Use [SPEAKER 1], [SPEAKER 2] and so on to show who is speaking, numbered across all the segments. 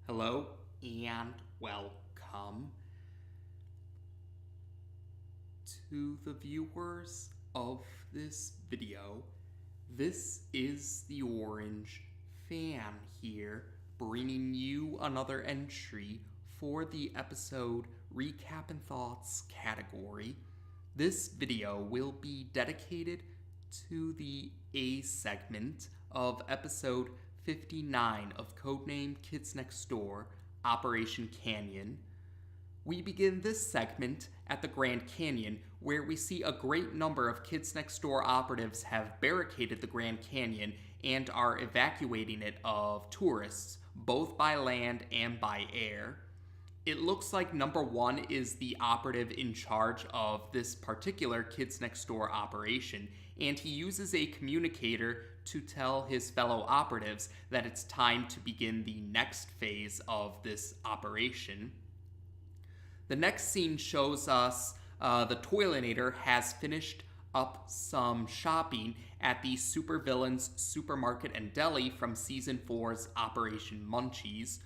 [SPEAKER 1] Hello and welcome to the viewers of this video. This is the Orange Fan here, bringing you another entry for the episode Recap and Thoughts category. This video will be dedicated to the A segment of episode 59 of Codename Kids Next Door, Operation Canyon. We begin this segment at the Grand Canyon, where we see a great number of Kids Next Door operatives have barricaded the Grand Canyon and are evacuating it of tourists, both by land and by air. It looks like number one is the operative in charge of this particular Kids Next Door operation, and he uses a communicator to tell his fellow operatives that it's time to begin the next phase of this operation. The next scene shows us the Toiletnator has finished up some shopping at the Supervillains Supermarket and Deli from Season 4's Operation Munchies.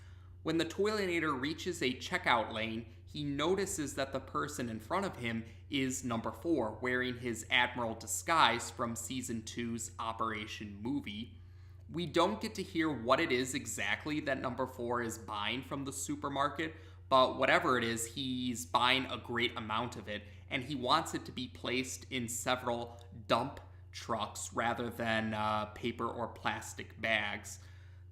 [SPEAKER 1] When the Toiletnator reaches a checkout lane, he notices that the person in front of him is number 4, wearing his Admiral disguise from Season 2's Operation Movie. We don't get to hear what it is exactly that number 4 is buying from the supermarket, but whatever it is, he's buying a great amount of it, and he wants it to be placed in several dump trucks rather than paper or plastic bags.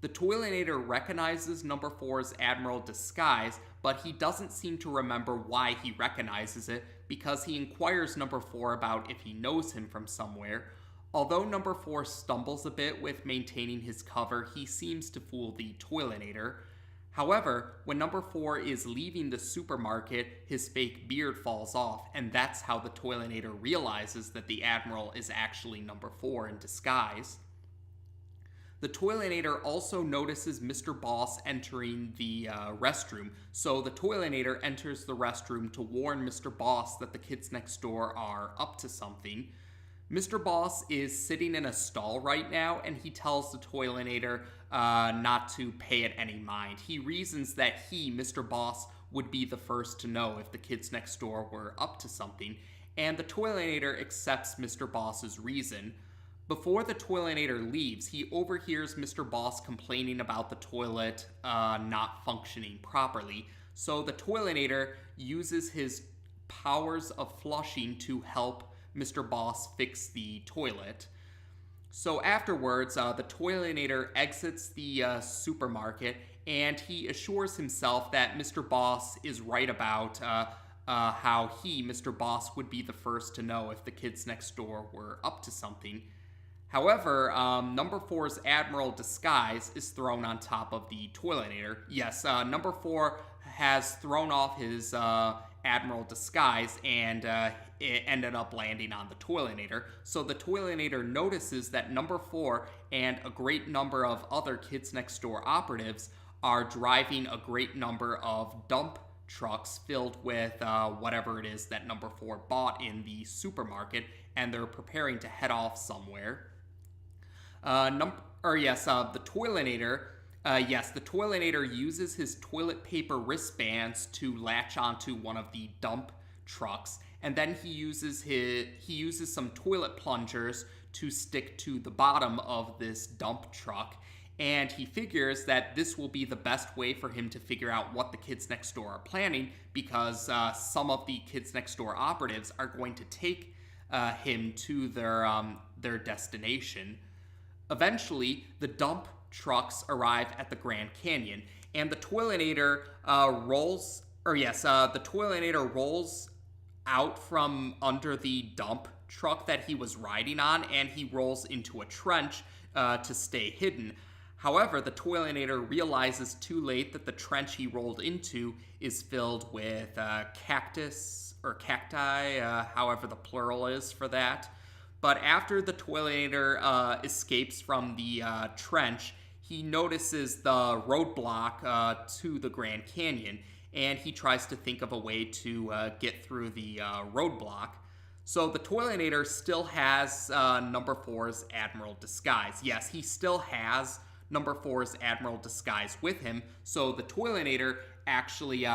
[SPEAKER 1] The Toiletnator recognizes number 4's Admiral disguise, but he doesn't seem to remember why he recognizes it because he inquires number 4 about if he knows him from somewhere. Although number 4 stumbles a bit with maintaining his cover, he seems to fool the Toiletnator. However, when number 4 is leaving the supermarket, his fake beard falls off, and that's how the Toiletnator realizes that the Admiral is actually number 4 in disguise. The Toiletnator also notices Mr. Boss entering the restroom, so the Toiletnator enters the restroom to warn Mr. Boss that the kids next door are up to something. Mr. Boss is sitting in a stall right now, and he tells the Toiletnator not to pay it any mind. He reasons that he, Mr. Boss, would be the first to know if the kids next door were up to something, and the Toiletnator accepts Mr. Boss's reason. Before the Toiletnator leaves, he overhears Mr. Boss complaining about the toilet not functioning properly, so the Toiletnator uses his powers of flushing to help Mr. Boss fix the toilet. So afterwards, the Toiletnator exits the supermarket, and he assures himself that Mr. Boss is right about how he, Mr. Boss, would be the first to know if the kids next door were up to something. However, number 4's Admiral disguise is thrown on top of the Toiletnator. Yes, number 4 has thrown off his Admiral disguise, and it ended up landing on the Toiletnator. So the Toiletnator notices that number 4 and a great number of other kids next door operatives are driving a great number of dump trucks filled with whatever it is that number 4 bought in the supermarket, and they're preparing to head off somewhere. The Toiletnator. The Toiletnator uses his toilet paper wristbands to latch onto one of the dump trucks, and then he uses some toilet plungers to stick to the bottom of this dump truck, and he figures that this will be the best way for him to figure out what the kids next door are planning, because some of the kids next door operatives are going to take him to their destination. Eventually, the dump trucks arrive at the Grand Canyon, and the Toiletnator rolls out from under the dump truck that he was riding on, and he rolls into a trench to stay hidden. However, the Toiletnator realizes too late that the trench he rolled into is filled with cactus or cacti, however the plural is for that. But after the Toiletnator escapes from the trench, he notices the roadblock to the Grand Canyon, and he tries to think of a way to get through the roadblock. So the Toiletnator still has number 4's Admiral disguise. Yes, he still has number 4's Admiral disguise with him. So the Toiletnator actually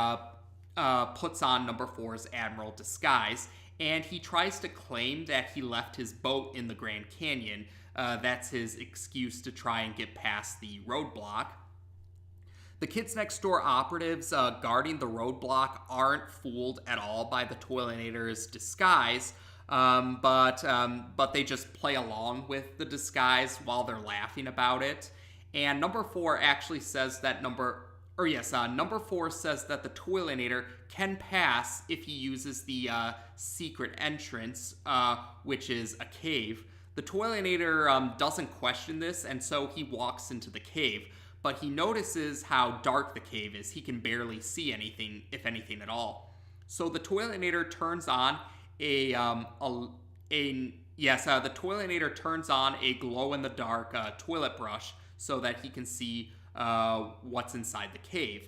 [SPEAKER 1] puts on number 4's Admiral disguise, and he tries to claim that he left his boat in the Grand Canyon. That's his excuse to try and get past the roadblock. The Kids Next Door operatives guarding the roadblock aren't fooled at all by the Toiletnator's disguise, but they just play along with the disguise while they're laughing about it. And number 4 actually says that number 4 says that the Toiletnator can pass if he uses the secret entrance, which is a cave. The Toiletnator doesn't question this, and so he walks into the cave. But he notices how dark the cave is. He can barely see anything, if anything at all. So the Toiletnator turns on the Toiletnator turns on a glow-in-the-dark toilet brush so that he can see what's inside the cave,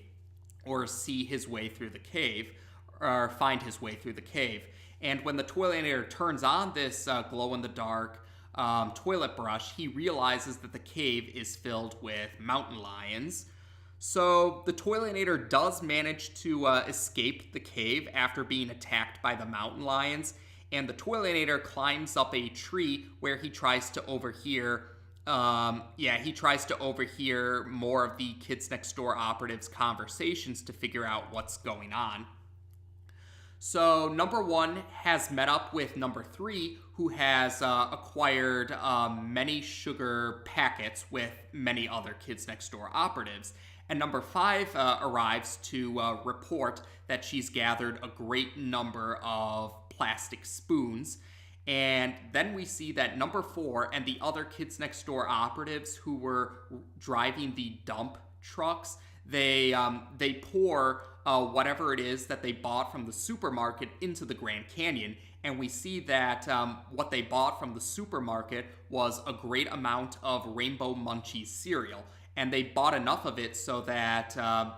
[SPEAKER 1] or see his way through the cave, or find his way through the cave. And when the Toiletnator turns on this glow-in-the-dark toilet brush, he realizes that the cave is filled with mountain lions. So the Toiletnator does manage to escape the cave after being attacked by the mountain lions, and the Toiletnator climbs up a tree where he tries to overhear more of the Kids Next Door operatives' conversations to figure out what's going on. So number 1 has met up with number 3, who has acquired many sugar packets with many other Kids Next Door operatives. And number 5 arrives to report that she's gathered a great number of plastic spoons. And then we see that number 4 and the other Kids Next Door operatives who were driving the dump trucks, they pour whatever it is that they bought from the supermarket into the Grand Canyon. And we see that what they bought from the supermarket was a great amount of Rainbow Munchies cereal. And they bought enough of it so that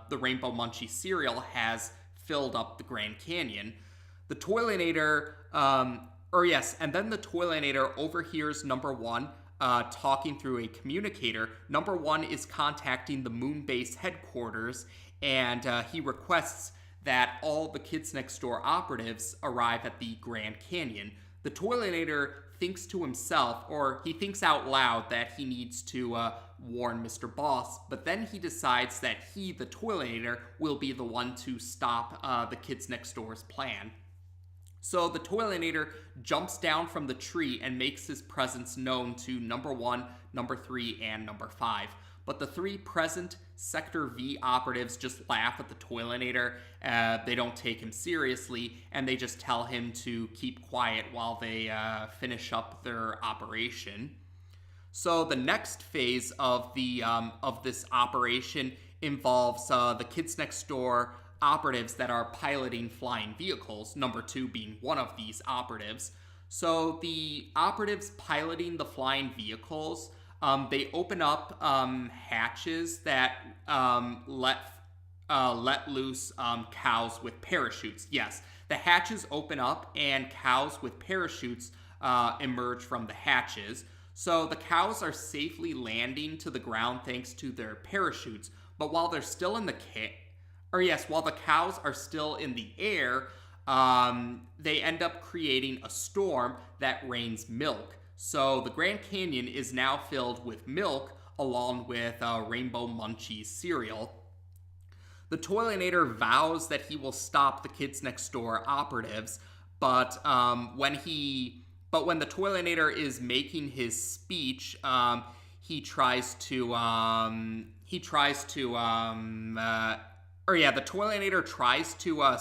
[SPEAKER 1] the Rainbow Munchies cereal has filled up the Grand Canyon. The Toiletnator, and then the Toiletnator overhears number 1 talking through a communicator. Number 1 is contacting the Moon Base headquarters, and he requests that all the Kids Next Door operatives arrive at the Grand Canyon. The Toiletnator thinks to himself, or he thinks out loud, that he needs to warn Mr. Boss, but then he decides that he, the Toiletnator, will be the one to stop the Kids Next Door's plan. So the Toiletnator jumps down from the tree and makes his presence known to number 1, number 3, and number 5. But the 3 present Sector V operatives just laugh at the Toiletnator. They don't take him seriously, and they just tell him to keep quiet while they finish up their operation. So the next phase of this operation involves the Kids Next Door operatives that are piloting flying vehicles, number 2 being one of these operatives. So the operatives piloting the flying vehicles, they open up hatches that let loose cows with parachutes. Yes, the hatches open up and cows with parachutes emerge from the hatches. So the cows are safely landing to the ground thanks to their parachutes. But while they're still in the while the cows are still in the air, they end up creating a storm that rains milk. So the Grand Canyon is now filled with milk along with Rainbow Munchies cereal. The Toiletnator vows that he will stop the Kids Next Door operatives, but when the Toiletnator is making his speech, the Toiletnator tries to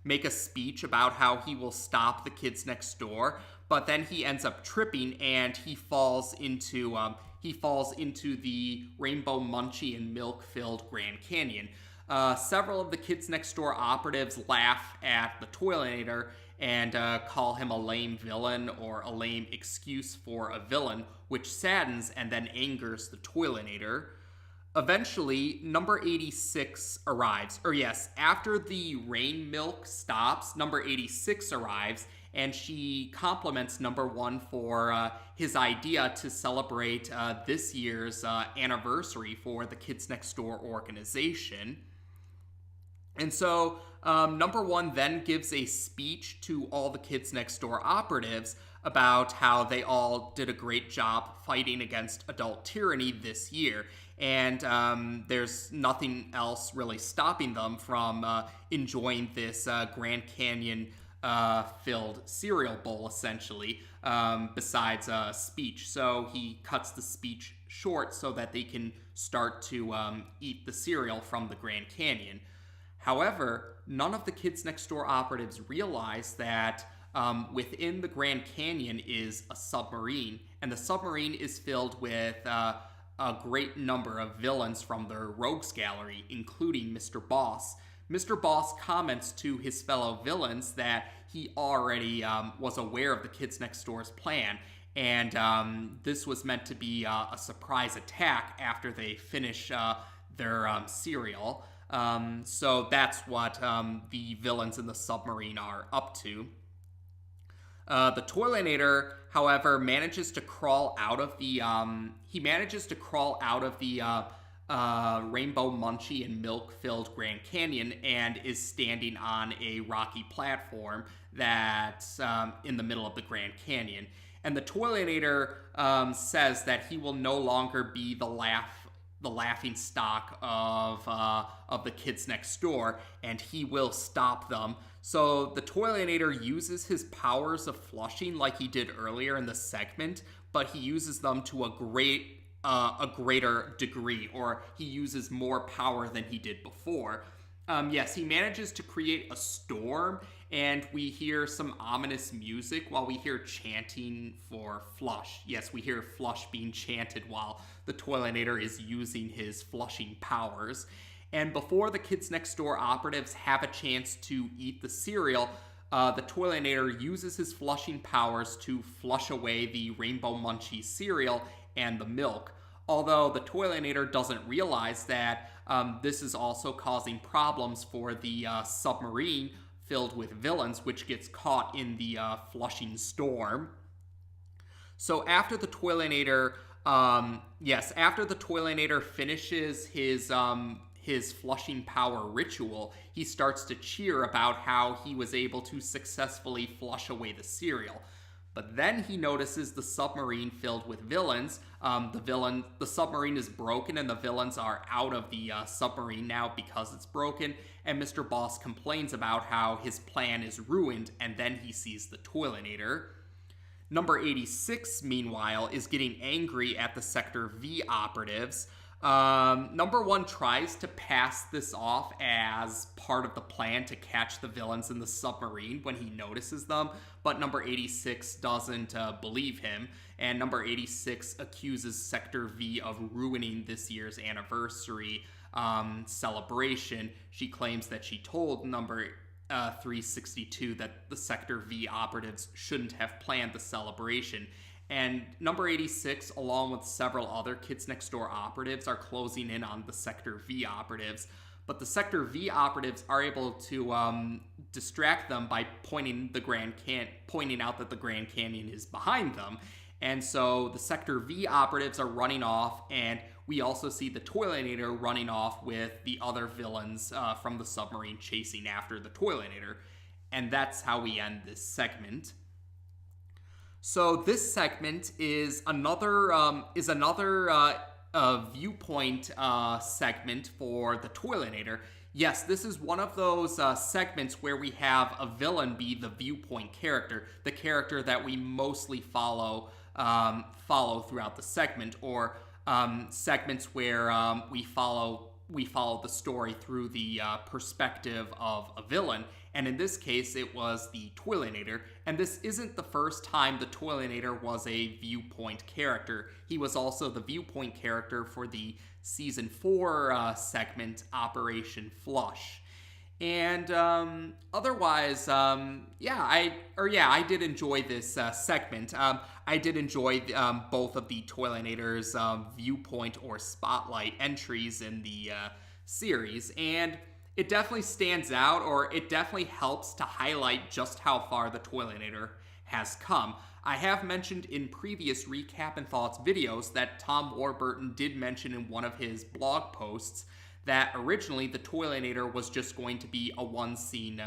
[SPEAKER 1] make a speech about how he will stop the Kids Next Door, but then he ends up tripping and he falls into the Rainbow Munchie and milk-filled Grand Canyon. Several of the Kids Next Door operatives laugh at the Toiletnator and call him a lame villain or a lame excuse for a villain, which saddens and then angers the Toiletnator. Eventually, number 86 arrives. After the rain milk stops, number 86 arrives, and she compliments number one for his idea to celebrate this year's anniversary for the Kids Next Door organization. And so number one then gives a speech to all the Kids Next Door operatives about how they all did a great job fighting against adult tyranny this year. And there's nothing else really stopping them from enjoying this Grand Canyon filled cereal bowl, essentially, besides a speech. So he cuts the speech short so that they can start to eat the cereal from the Grand Canyon. However, none of the Kids Next Door operatives realize that within the Grand Canyon is a submarine, and the submarine is filled with a great number of villains from their rogues gallery, including Mr. Boss. Mr. Boss comments to his fellow villains that he already was aware of the Kids Next Door's plan, and this was meant to be a surprise attack after they finish their cereal. So that's what the villains in the submarine are up to. The Toiletnator, however, manages to crawl out of the Rainbow Munchie and milk-filled Grand Canyon and is standing on a rocky platform that's in the middle of the Grand Canyon. And the Toiletnator says that he will no longer be the laughing stock of the Kids Next Door, and he will stop them. So the Toiletnator uses his powers of flushing like he did earlier in the segment, but he uses them to a greater degree, or he uses more power than he did before. Yes, he manages to create a storm, and we hear some ominous music while we hear chanting for Flush. Yes, we hear Flush being chanted while the Toiletnator is using his flushing powers. And before the Kids Next Door operatives have a chance to eat the cereal, the Toiletnator uses his flushing powers to flush away the Rainbow Munchie cereal and the milk. Although the Toiletnator doesn't realize that this is also causing problems for the submarine filled with villains, which gets caught in the flushing storm. So after the Toiletnator, finishes his flushing power ritual, he starts to cheer about how he was able to successfully flush away the cereal. But then he notices the submarine filled with villains. The submarine is broken, and the villains are out of the submarine now because it's broken. And Mr. Boss complains about how his plan is ruined, and then he sees the Toiletnator. Number 86, meanwhile, is getting angry at the Sector V operatives. Number one tries to pass this off as part of the plan to catch the villains in the submarine when he notices them, but number 86 doesn't believe him, and number 86 accuses Sector V of ruining this year's anniversary celebration. She claims that she told number 362 that the Sector V operatives shouldn't have planned the celebration. And number 86, along with several other Kids Next Door operatives, are closing in on the Sector V operatives. But the Sector V operatives are able to distract them by pointing out that the Grand Canyon is behind them. And so the Sector V operatives are running off, and we also see the Toiletnator running off with the other villains from the submarine chasing after the Toiletnator. And that's how we end this segment. So this segment is another viewpoint segment for the Toiletnator. Yes, this is one of those segments where we have a villain be the viewpoint character, the character that we mostly follow throughout the segment, or segments where we follow the story through the perspective of a villain. And in this case, it was the Toiletnator. And this isn't the first time the Toiletnator was a viewpoint character. He was also the viewpoint character for the Season 4 segment, Operation Flush. And otherwise, I did enjoy this segment. I did enjoy both of the Toiletnator's viewpoint or spotlight entries in the series. And it definitely stands out, or it definitely helps to highlight just how far the Toiletnator has come. I have mentioned in previous Recap and Thoughts videos that Tom Warburton did mention in one of his blog posts that originally the Toiletnator was just going to be a one-scene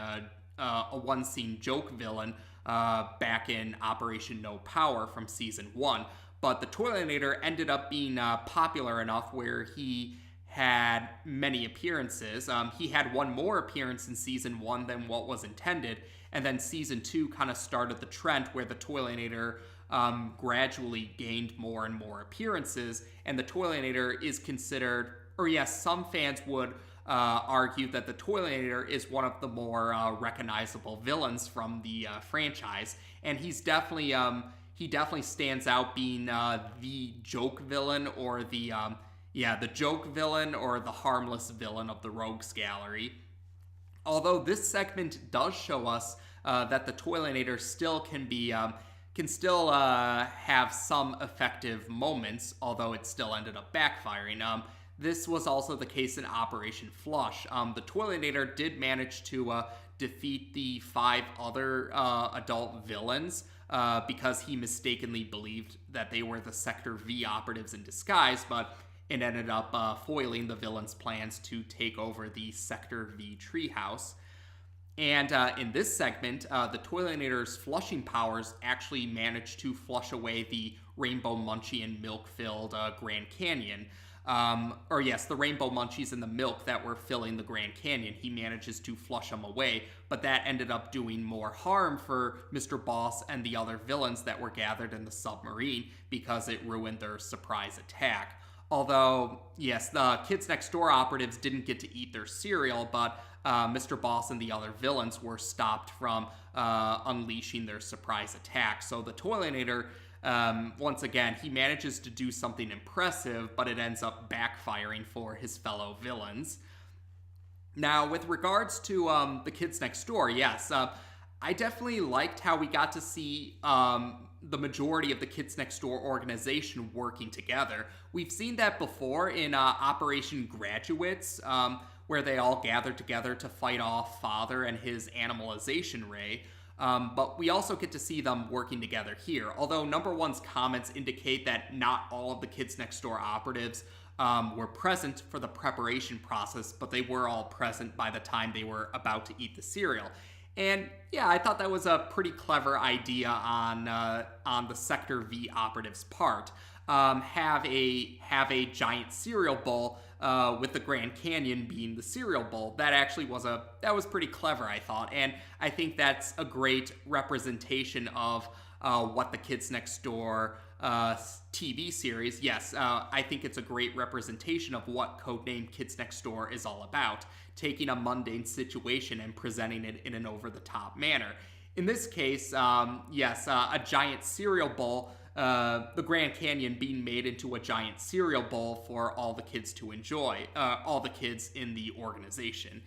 [SPEAKER 1] joke villain back in Operation No Power from Season 1. But the Toiletnator ended up being popular enough where he had many appearances. He had one more appearance in Season 1 than what was intended, and then Season 2 kind of started the trend where the Toiletnator gradually gained more and more appearances, and the Toiletnator is considered, or yes, some fans would argue that the Toiletnator is one of the more recognizable villains from the franchise, and he definitely stands out being the joke villain, or the joke villain or the harmless villain of the Rogues Gallery. Although this segment does show us that the Toiletnator still can still have some effective moments, although it still ended up backfiring. This was also the case in Operation Flush. The Toiletnator did manage to defeat the 5 other adult villains because he mistakenly believed that they were the Sector V operatives in disguise, but it ended up foiling the villains' plans to take over the Sector V treehouse. And in this segment, the Toiletnator's flushing powers actually managed to flush away the Rainbow Munchie and milk-filled Grand Canyon. The Rainbow Munchies and the milk that were filling the Grand Canyon. He manages to flush them away, but that ended up doing more harm for Mr. Boss and the other villains that were gathered in the submarine because it ruined their surprise attack. Although, yes, the Kids Next Door operatives didn't get to eat their cereal, but Mr. Boss and the other villains were stopped from unleashing their surprise attack. So the Toiletnator, once again, he manages to do something impressive, but it ends up backfiring for his fellow villains. Now, with regards to the Kids Next Door, yes, I definitely liked how we got to see the majority of the Kids Next Door organization working together. We've seen that before in Operation Graduates, where they all gathered together to fight off Father and his animalization ray. But we also get to see them working together here. Although Number One's comments indicate that not all of the Kids Next Door operatives were present for the preparation process, but they were all present by the time they were about to eat the cereal. And yeah, I thought that was a pretty clever idea on the Sector V operatives' part. Have a giant cereal bowl with the Grand Canyon being the cereal bowl. That was pretty clever, I thought, and I think that's a great representation of what the Kids Next Door TV series. Yes, I think it's a great representation of what Codename Kids Next Door is all about, taking a mundane situation and presenting it in an over-the-top manner. In this case, a giant cereal bowl, the Grand Canyon being made into a giant cereal bowl for all the kids to enjoy, all the kids in the organization.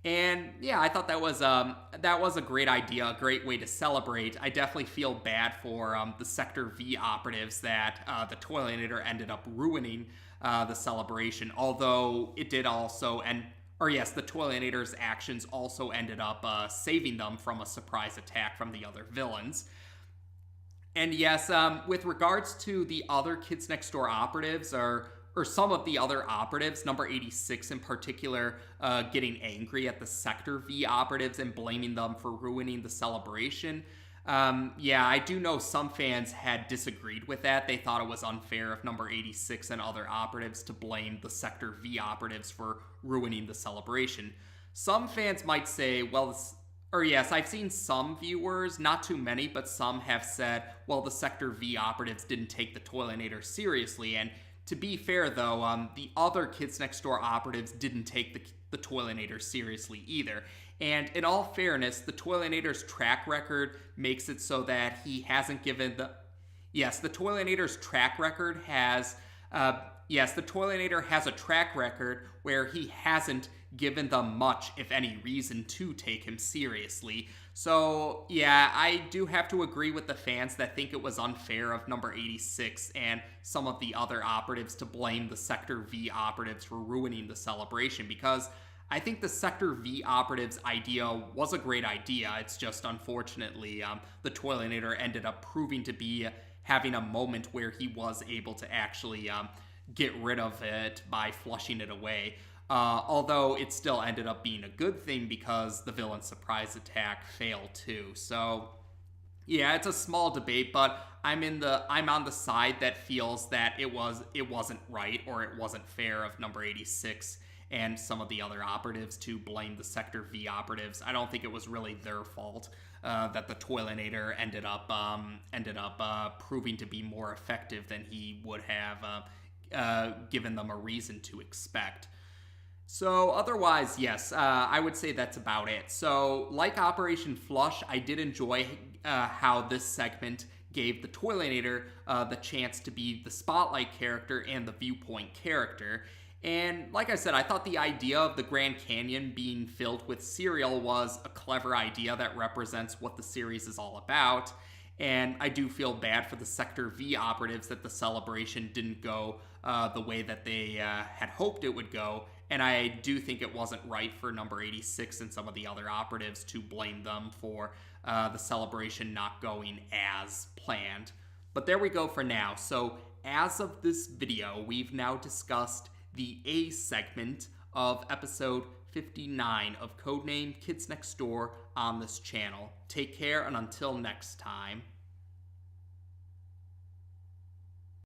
[SPEAKER 1] And yeah, I thought that was a great idea, a great way to celebrate. I definitely feel bad for the Sector V operatives that the Toiletnator ended up ruining the celebration, although it did also the Toiletnator's actions also ended up saving them from a surprise attack from the other villains. And yes, with regards to the other Kids Next Door operatives, or some of the other operatives, number 86 in particular, getting angry at the Sector V operatives and blaming them for ruining the celebration. I do know some fans had disagreed with that. They thought it was unfair of number 86 and other operatives to blame the Sector V operatives for ruining the celebration. Some fans might say, I've seen some viewers, not too many, but some have said, well, the Sector V operatives didn't take the Toiletnator seriously. And to be fair, though, the other Kids Next Door operatives didn't take the Toiletnator seriously either. And in all fairness, the Toiletnator's track record makes it so that he hasn't given the Toiletnator's track record has the Toiletnator has a track record where he hasn't given them much, if any, reason to take him seriously. So, yeah, I do have to agree with the fans that think it was unfair of number 86 and some of the other operatives to blame the Sector V operatives for ruining the celebration, because I think the Sector V operatives idea was a great idea. It's just unfortunately the Toiletnator ended up proving to be having a moment where he was able to actually get rid of it by flushing it away. Although it still ended up being a good thing because the villain's surprise attack failed too. So yeah, it's a small debate, but I'm on the side that feels that it wasn't right or it wasn't fair of number 86 and some of the other operatives to blame the Sector V operatives. I don't think it was really their fault that the Toiletnator ended up proving to be more effective than he would have given them a reason to expect. So otherwise, yes, I would say that's about it. So like Operation Flush, I did enjoy how this segment gave the Toiletnator the chance to be the spotlight character and the viewpoint character. And like I said, I thought the idea of the Grand Canyon being filled with cereal was a clever idea that represents what the series is all about. And I do feel bad for the Sector V operatives that the celebration didn't go the way that they had hoped it would go. And I do think it wasn't right for number 86 and some of the other operatives to blame them for the celebration not going as planned. But there we go for now. So as of this video, we've now discussed the A segment of episode 59 of Codename Kids Next Door on this channel. Take care, and until next time.